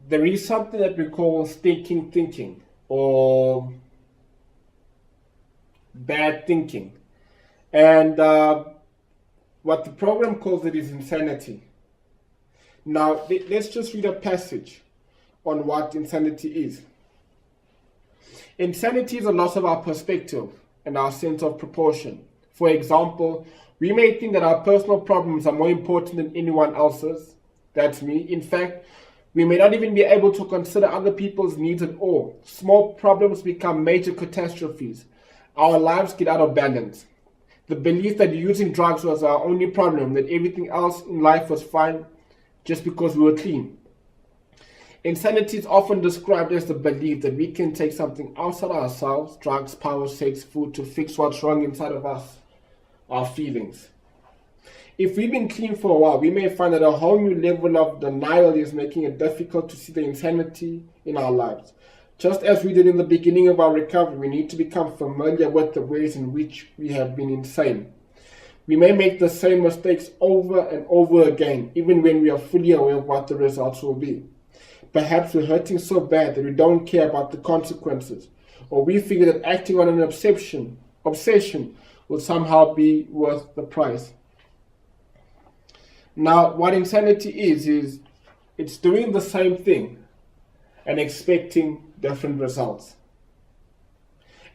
there is something that we call stinking thinking or bad thinking. And what the program calls it is insanity. Now, let's just read a passage on what insanity is. Insanity is a loss of our perspective and our sense of proportion. For example, we may think that our personal problems are more important than anyone else's. That's me. In fact, we may not even be able to consider other people's needs at all. Small problems become major catastrophes. Our lives get out of balance. The belief that using drugs was our only problem, that everything else in life was fine just because we were clean. Insanity is often described as the belief that we can take something outside ourselves, drugs, power, sex, food, to fix what's wrong inside of us, our feelings. If we've been clean for a while, we may find that a whole new level of denial is making it difficult to see the insanity in our lives. Just as we did in the beginning of our recovery, we need to become familiar with the ways in which we have been insane. We may make the same mistakes over and over again, even when we are fully aware of what the results will be. Perhaps we're hurting so bad that we don't care about the consequences, or we figure that acting on an obsession will somehow be worth the price. Now, what insanity is it's doing the same thing and expecting different results.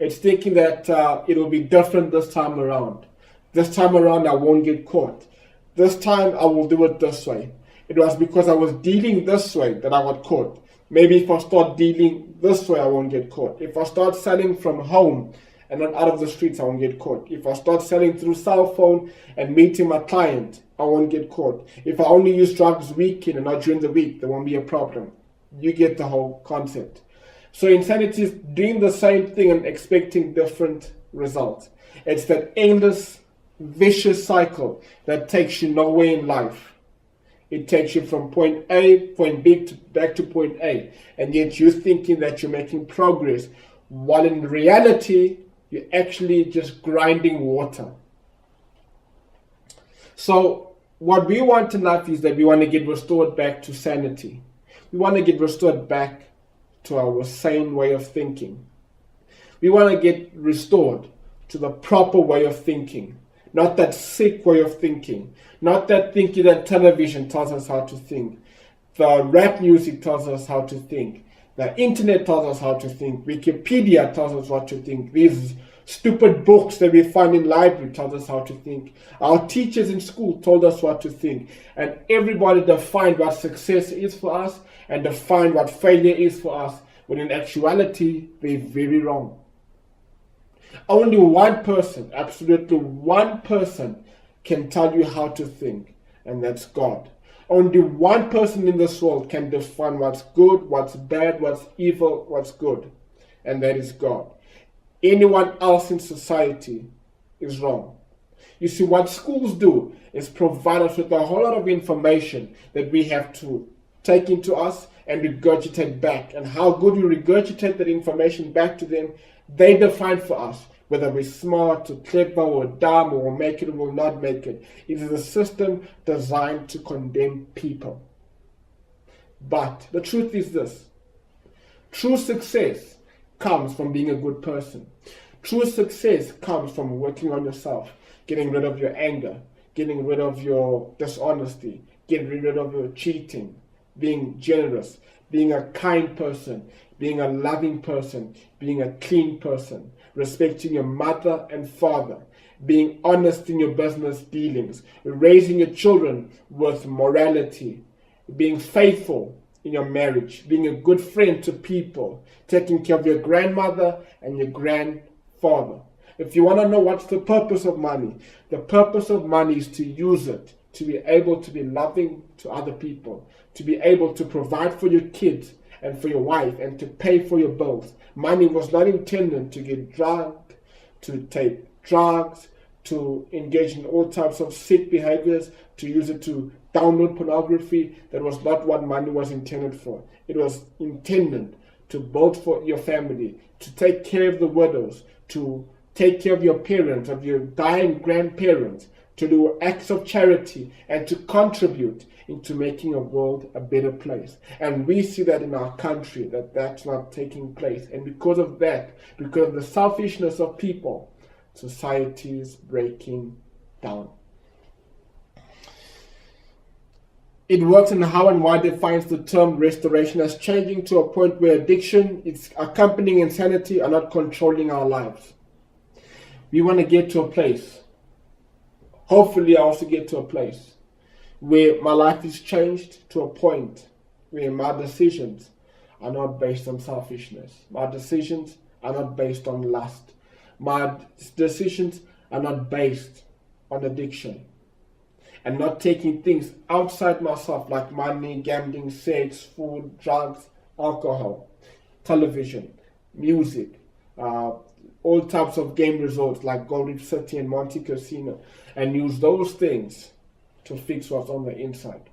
It's thinking that it'll be different this time around. This time around, I won't get caught. This time, I will do it this way. It was because I was dealing this way that I got caught. Maybe if I start dealing this way, I won't get caught. If I start selling from home and not out of the streets, I won't get caught. If I start selling through cell phone and meeting my client, I won't get caught. If I only use drugs weekend and not during the week, there won't be a problem. You get the whole concept. So insanity is doing the same thing and expecting different results. It's that endless, vicious cycle that takes you nowhere in life. It takes you from point B back to point A, and yet you're thinking that you're making progress, while in reality, you're actually just grinding water. So what we want in life is that we want to get restored back to sanity. We want to get restored back to our sane way of thinking. We want to get restored to the proper way of thinking, not that sick way of thinking, not that thinking that television tells us how to think, the rap music tells us how to think, the internet tells us how to think, Wikipedia tells us what to think, these stupid books that we find in library tells us how to think, our teachers in school told us what to think, and everybody defined what success is for us and defined what failure is for us, when in actuality they're very wrong. Only one person, absolutely one person, can tell you how to think, and that's God. Only one person in this world can define what's good, what's bad, what's evil, what's good, and that is God. Anyone else in society is wrong. You see, what schools do is provide us with a whole lot of information that we have to take into us and regurgitate back. And how good we regurgitate that information back to them, they define for us whether we're smart or clever or dumb or will make it or will not make it. It is a system designed to condemn people. But the truth is this: true success comes from being a good person. True success comes from working on yourself, getting rid of your anger, getting rid of your dishonesty, getting rid of your cheating, being generous, being a kind person, being a loving person, being a clean person, respecting your mother and father, being honest in your business dealings, raising your children with morality, being faithful in your marriage, being a good friend to people, taking care of your grandmother and your grandfather. If you want to know what's the purpose of money, the purpose of money is to use it to be able to be loving to other people, to be able to provide for your kids and for your wife, and to pay for your bills. Money was not intended to get drunk, to take drugs, to engage in all types of sick behaviors, to use it to download pornography. That was not what money was intended for. It was intended to build for your family, to take care of the widows, to take care of your parents, of your dying grandparents, to do acts of charity, and to contribute into making a world a better place. And we see that in our country, that's not taking place. And because of that, because of the selfishness of people, society is breaking down. It works in how and why defines the term restoration as changing to a point where addiction, its accompanying insanity, are not controlling our lives. We want to get to a place, hopefully I also get to a place, where my life is changed to a point where my decisions are not based on selfishness. My decisions are not based on lust. My decisions are not based on addiction. And not taking things outside myself like money, gambling, sex, food, drugs, alcohol, television, music, all types of game resorts like Gold Reef City and Monte Casino, and use those things to fix what's on the inside.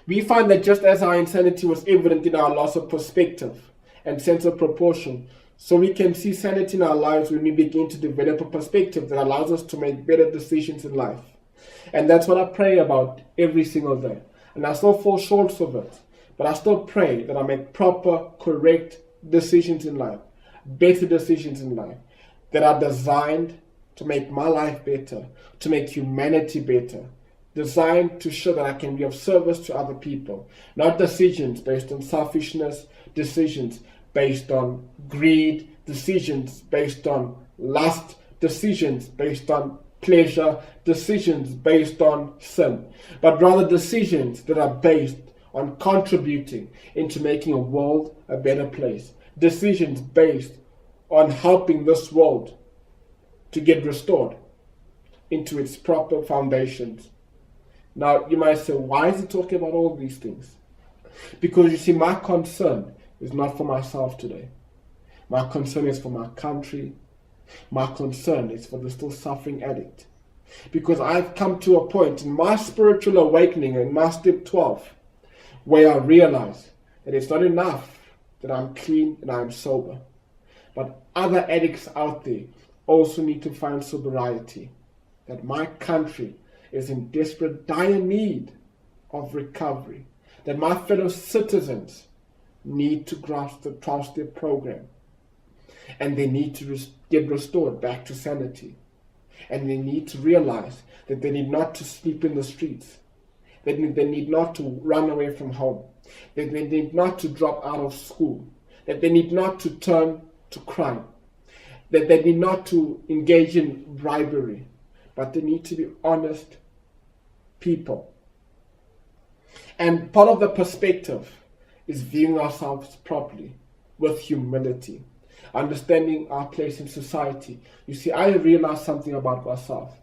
We find that just as our insanity was evident in our loss of perspective and sense of proportion, so we can see sanity in our lives when we begin to develop a perspective that allows us to make better decisions in life. And that's what I pray about every single day. And I still fall short of it, but I still pray that I make proper, correct decisions in life, better decisions in life, that are designed to make my life better, to make humanity better, designed to show that I can be of service to other people, not decisions based on selfishness, decisions based on greed, decisions based on lust, decisions based on pleasure, decisions based on sin, but rather decisions that are based on contributing into making a world a better place, decisions based on helping this world to get restored into its proper foundations. Now, you might say, why is he talking about all these things? Because you see, my concern is not for myself today. My concern is for my country. My concern is for the still suffering addict. Because I've come to a point in my spiritual awakening, in my step 12, where I realize that it's not enough that I'm clean and I'm sober. But other addicts out there also need to find sobriety. That my country is in desperate, dire need of recovery. That my fellow citizens need to grasp the 12-step program. And they need to get restored back to sanity. And they need to realize that they need not to sleep in the streets. They need not to run away from home. That they need not to drop out of school. That they need not to turn to crime. That they need not to engage in bribery. But they need to be honest people. And part of the perspective is viewing ourselves properly with humility, understanding our place in society. You see, I realized something about myself.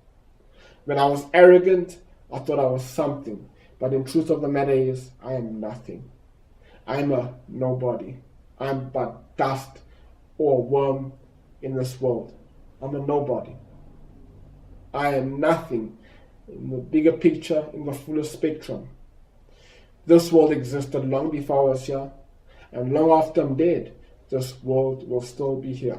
When I was arrogant, I thought I was something. But the truth of the matter is, I am nothing. I'm a nobody. I'm but dust or a worm in this world. I'm a nobody. I am nothing in the bigger picture, in the fuller spectrum. This world existed long before I was here, and long after I'm dead, this world will still be here.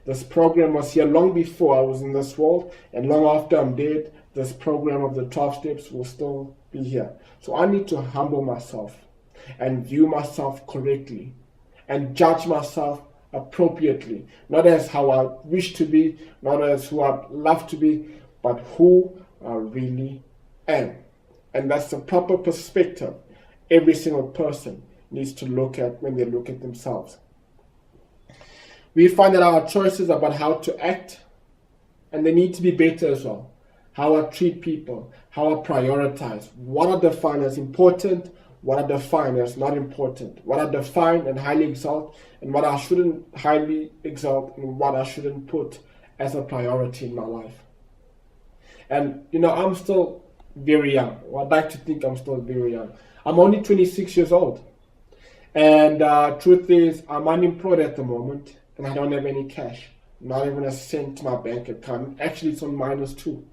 This program was here long before I was in this world, and long after I'm dead, this program of the 12 steps will still be here. So I need to humble myself and view myself correctly and judge myself appropriately, not as how I wish to be, not as who I'd love to be, but who I really am. And that's the proper perspective every single person needs to look at when they look at themselves. We find that our choices about how to act, and they need to be better as well. How I treat people, how I prioritize, what I define as important, what I define as not important, what I define and highly exalt, and what I shouldn't highly exalt, and what I shouldn't put as a priority in my life. And I'm still very young. Well, I'd like to think I'm still very young. I'm only 26 years old. And truth is, I'm unemployed at the moment, and I don't have any cash. Not even a cent to my bank account. Actually, it's on -2.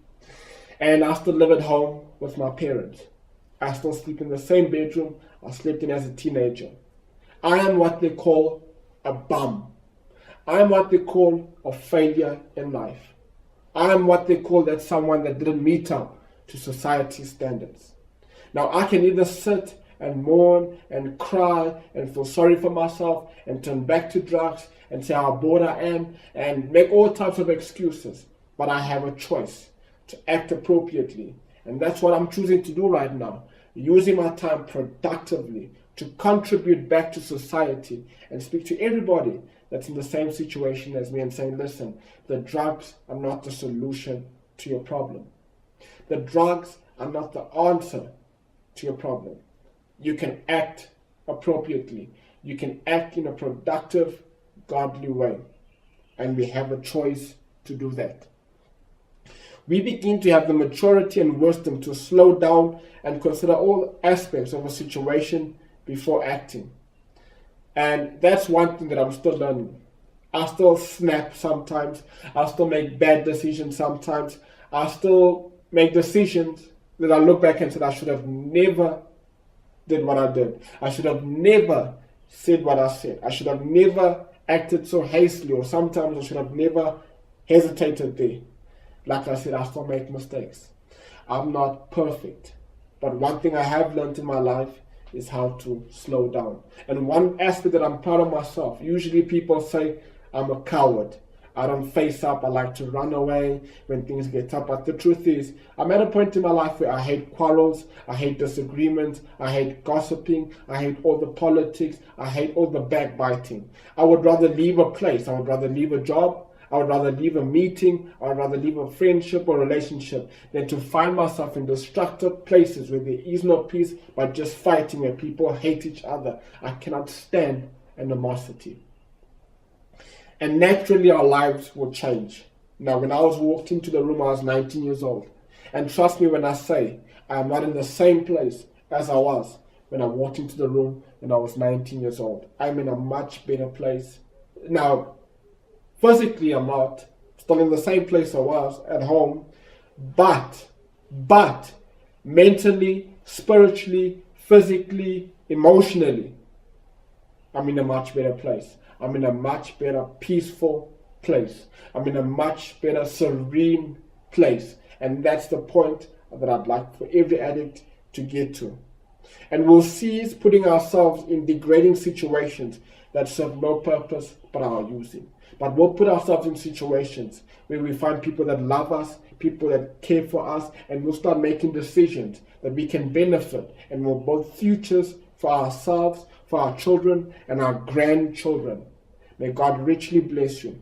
And I still live at home with my parents. I still sleep in the same bedroom I slept in as a teenager. I am what they call a bum. I am what they call a failure in life. I'm what they call that someone that didn't meet up to society's standards. Now I can either sit and mourn and cry and feel sorry for myself and turn back to drugs and say how bored I am and make all types of excuses. But I have a choice to act appropriately. And that's what I'm choosing to do right now. Using my time productively to contribute back to society and speak to everybody that's in the same situation as me and saying, listen, the drugs are not the solution to your problem. The drugs are not the answer to your problem. You can act appropriately. You can act in a productive, godly way. And we have a choice to do that. We begin to have the maturity and wisdom to slow down and consider all aspects of a situation before acting. And that's one thing that I'm still learning. I still snap sometimes. I still make bad decisions sometimes. I still make decisions that I look back and said I should have never did what I did. I should have never said what I said. I should have never acted so hastily, or sometimes I should have never hesitated there. Like I said, I still make mistakes. I'm not perfect. But one thing I have learned in my life is how to slow down. And one aspect that I'm proud of myself, usually people say I'm a coward. I don't face up. I like to run away when things get tough. But the truth is, I'm at a point in my life where I hate quarrels, I hate disagreements, I hate gossiping, I hate all the politics, I hate all the backbiting. I would rather leave a place. I would rather leave a job. I would rather leave a meeting, I would rather leave a friendship or relationship than to find myself in destructive places where there is no peace but just fighting, where people hate each other. I cannot stand animosity. And naturally our lives will change. Now when I was walked into the room, I was 19 years old. And trust me when I say, I am not in the same place as I was when I walked into the room when I was 19 years old. I'm in a much better place. Now, physically, I'm not still in the same place I was at home, but mentally, spiritually, physically, emotionally, I'm in a much better place. I'm in a much better peaceful place. I'm in a much better serene place. And that's the point that I'd like for every addict to get to. And we'll cease putting ourselves in degrading situations that serve no purpose but our using. But we'll put ourselves in situations where we find people that love us, people that care for us, and we'll start making decisions that we can benefit, and we'll build futures for ourselves, for our children, and our grandchildren. May God richly bless you.